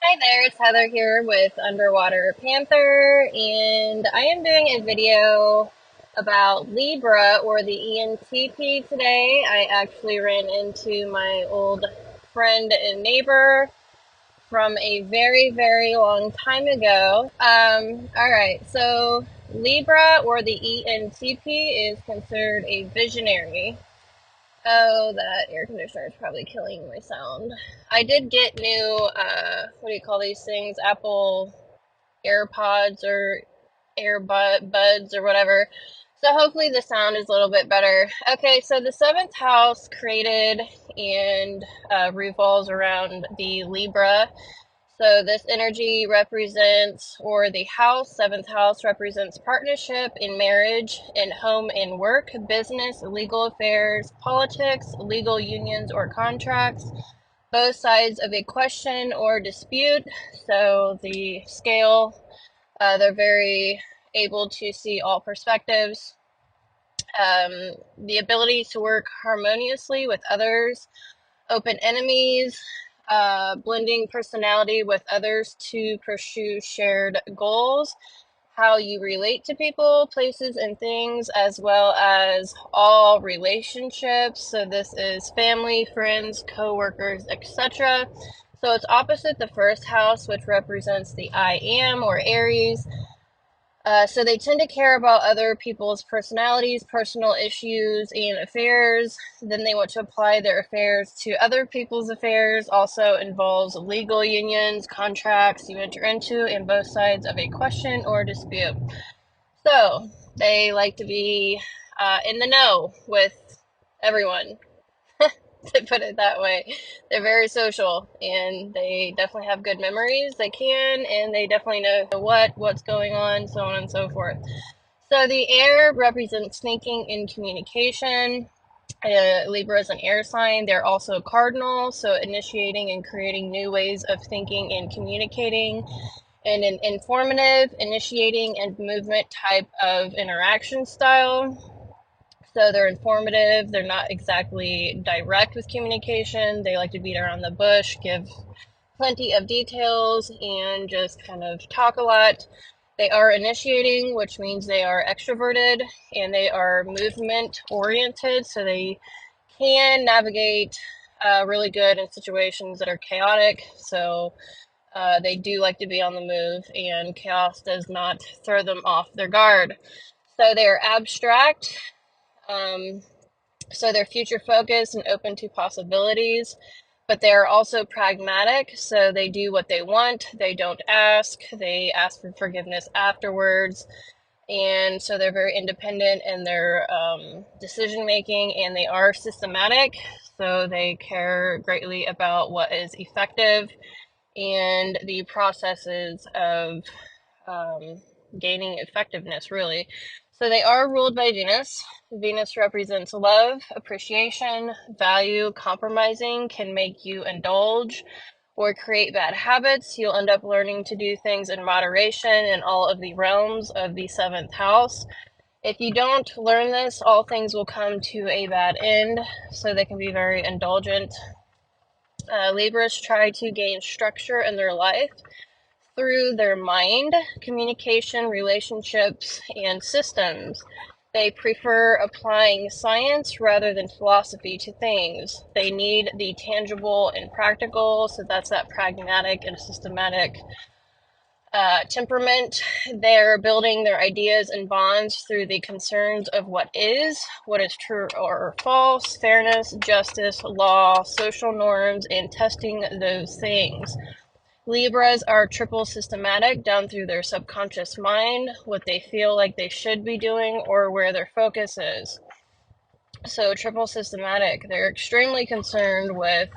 Hi there, it's Heather here with Underwater Panther, and I am doing a video about Libra or the ENTP today. I actually ran into my old friend and neighbor from a very, very long time ago. Alright, so Libra or the ENTP is considered a visionary. Oh, that air conditioner is probably killing my sound. I did get new, what do you call these things? Apple AirPods or buds or whatever. So hopefully the sound is a little bit better. Okay, so the seventh house created and revolves around the Libra. So this energy represents, or the house, seventh house represents partnership in marriage, in home and work, business, legal affairs, politics, legal unions or contracts, both sides of a question or dispute. So the scale, they're very able to see all perspectives. The ability to work harmoniously with others, open enemies, blending personality with others to pursue shared goals, how you relate to people, places, and things, as well as all relationships. So this is family, friends, co-workers, etc. So it's opposite the first house, which represents the I am or Aries. So they tend to care about other people's personalities, personal issues, and affairs. Then they want to apply their affairs to other people's affairs. Also involves legal unions, contracts you enter into, and both sides of a question or dispute. So they like to be in the know with everyone, to put it that way. They're very social and they definitely have good memories. They can, and they definitely know what's going on, so on and so forth. So the air represents thinking and communication. Libra is an air sign. They're also cardinal, so initiating and creating new ways of thinking and communicating, and an informative, initiating, and movement type of interaction style. So they're informative. They're not exactly direct with communication. They like to beat around the bush, give plenty of details, and just kind of talk a lot. They are initiating, which means they are extroverted, and they are movement oriented. So they can navigate really good in situations that are chaotic. So they do like to be on the move, and chaos does not throw them off their guard. So they're abstract. Um, so they're future focused and open to possibilities, but they're also pragmatic. So they do what they want. They don't ask. They ask for forgiveness afterwards. And so they're very independent in their decision making, and they are systematic. So they care greatly about what is effective and the processes of gaining effectiveness, really. So they are ruled by Venus. Venus represents love, appreciation, value. Compromising can make you indulge or create bad habits. You'll end up learning to do things in moderation in all of the realms of the seventh house. If you don't learn this, all things will come to a bad end, so they can be very indulgent. Libras try to gain structure in their life through their mind, communication, relationships, and systems. They prefer applying science rather than philosophy to things. They need the tangible and practical, so that's that pragmatic and systematic temperament. They're building their ideas and bonds through the concerns of what is true or false, fairness, justice, law, social norms, and testing those things. Libras are triple systematic down through their subconscious mind, what they feel like they should be doing, or where their focus is. So, triple systematic, they're extremely concerned with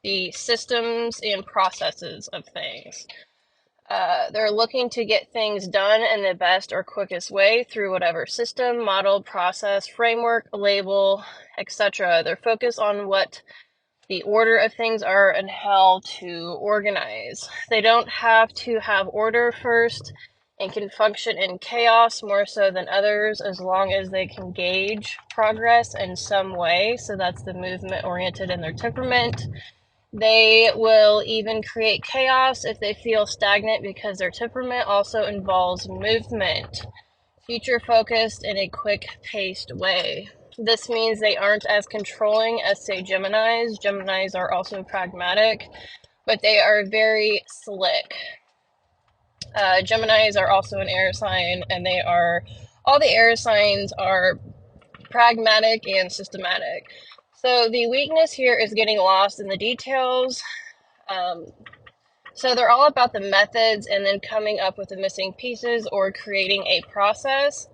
the systems and processes of things. They're looking to get things done in the best or quickest way through whatever system, model, process, framework, label, etc. They're focused on what the order of things are and how to organize. They don't have to have order first and can function in chaos more so than others as long as they can gauge progress in some way. So that's the movement oriented in their temperament. They will even create chaos if they feel stagnant because their temperament also involves movement, future focused in a quick paced way. This means they aren't as controlling as, say, Geminis. Geminis are also pragmatic, but they are very slick. Geminis are also an air sign, and all the air signs are pragmatic and systematic. So the weakness here is getting lost in the details. So they're all about the methods and then coming up with the missing pieces or creating a process.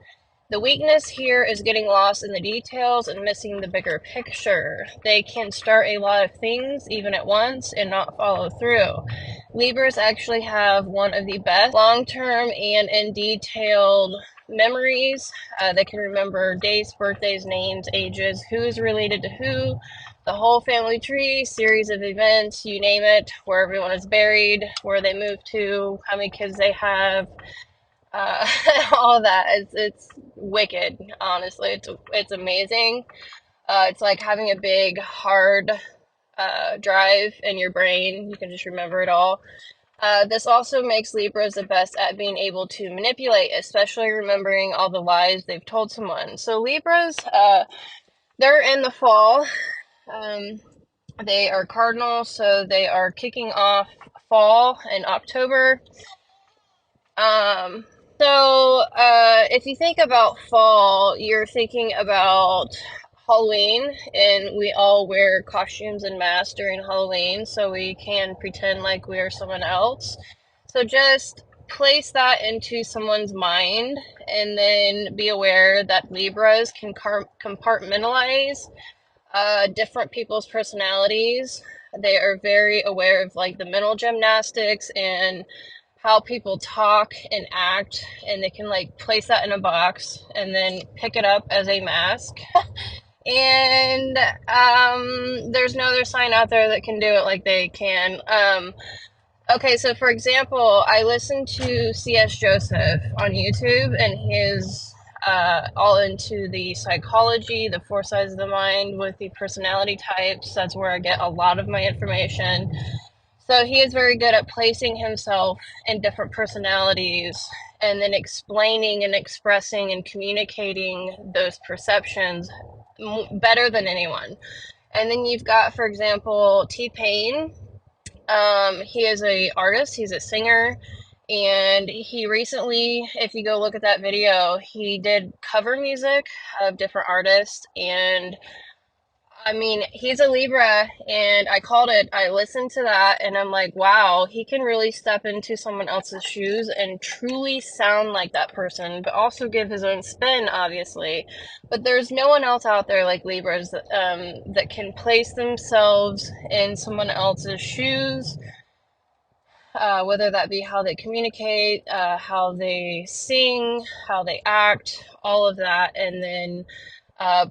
The weakness here is getting lost in the details and missing the bigger picture. They can start a lot of things even at once and not follow through. Libras actually have one of the best long-term and in detailed memories. They can remember dates, birthdays, names, ages, who is related to who, the whole family tree, series of events, you name it, where everyone is buried, where they moved to, how many kids they have, all that. It's wicked, honestly. It's amazing. It's like having a big hard drive in your brain. You can just remember it all. This also makes Libras the best at being able to manipulate, especially remembering all the lies they've told someone. So Libras, they're in the fall. They are cardinal, so they are kicking off fall in October. If you think about fall, you're thinking about Halloween, and we all wear costumes and masks during Halloween so we can pretend like we're someone else. So just place that into someone's mind and then be aware that Libras can compartmentalize different people's personalities. They are very aware of like the mental gymnastics and how people talk and act, and they can like place that in a box and then pick it up as a mask. And there's no other sign out there that can do it like they can. Okay, so for example, I listened to C.S. Joseph on YouTube, and he's all into the psychology, the four sides of the mind with the personality types. That's where I get a lot of my information. So he is very good at placing himself in different personalities and then explaining and expressing and communicating those perceptions better than anyone. And then you've got, for example, T-Pain. He is a artist, he's a singer, and he recently, if you go look at that video, he did cover music of different artists. And I mean, he's a Libra, and I called it. I listened to that, and I'm like, wow, he can really step into someone else's shoes and truly sound like that person, but also give his own spin, obviously. But there's no one else out there like Libras that can place themselves in someone else's shoes, whether that be how they communicate, how they sing, how they act, all of that, and then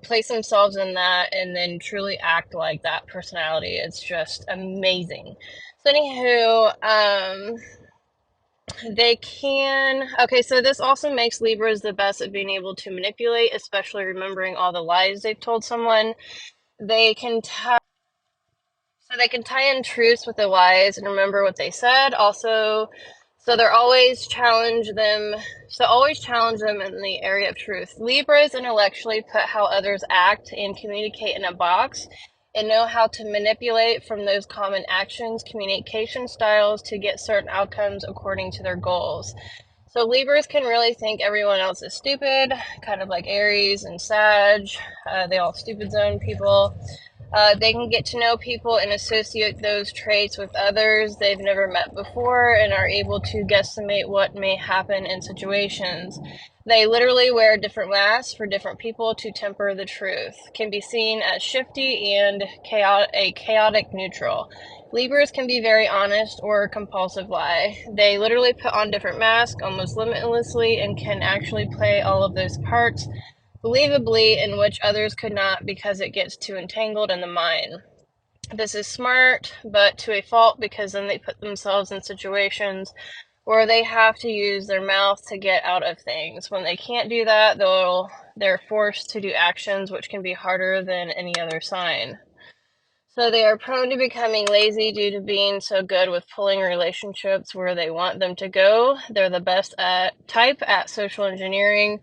place themselves in that and then truly act like that personality. It's just amazing. So anywho, they can, okay, so this also makes Libras the best at being able to manipulate, especially remembering all the lies they've told someone. They can tie in truths with the lies and remember what they said. Also, so they're always challenge them. So always challenge them in the area of truth. Libras intellectually put how others act and communicate in a box and know how to manipulate from those common actions, communication styles to get certain outcomes according to their goals. So Libras can really think everyone else is stupid, kind of like Aries and Sag. They all stupid zone people. They can get to know people and associate those traits with others they've never met before and are able to guesstimate what may happen in situations. They literally wear different masks for different people to temper the truth. Can be seen as shifty and a chaotic neutral. Libras can be very honest or a compulsive lie. They literally put on different masks almost limitlessly and can actually play all of those parts believably in which others could not because it gets too entangled in the mind. This is smart, but to a fault, because then they put themselves in situations where they have to use their mouth to get out of things. When they can't do that, they're forced to do actions which can be harder than any other sign. So they are prone to becoming lazy due to being so good with pulling relationships where they want them to go. They're the best type at social engineering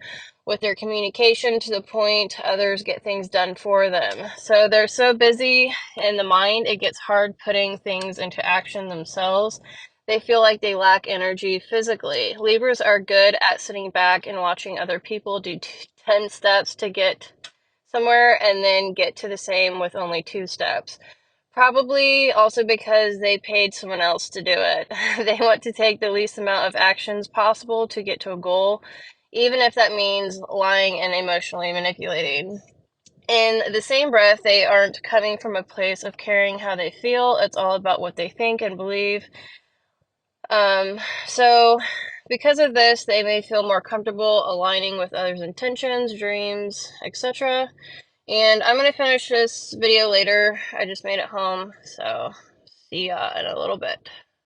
with their communication to the point others get things done for them. So they're so busy in the mind, it gets hard putting things into action themselves. They feel like they lack energy physically. Libras are good at sitting back and watching other people do 10 steps to get somewhere and then get to the same with only 2 steps. Probably also because they paid someone else to do it. They want to take the least amount of actions possible to get to a goal, even if that means lying and emotionally manipulating. In the same breath, they aren't coming from a place of caring how they feel. It's all about what they think and believe. So because of this, they may feel more comfortable aligning with others' intentions, dreams, etc. And I'm going to finish this video later. I just made it home, so see ya in a little bit.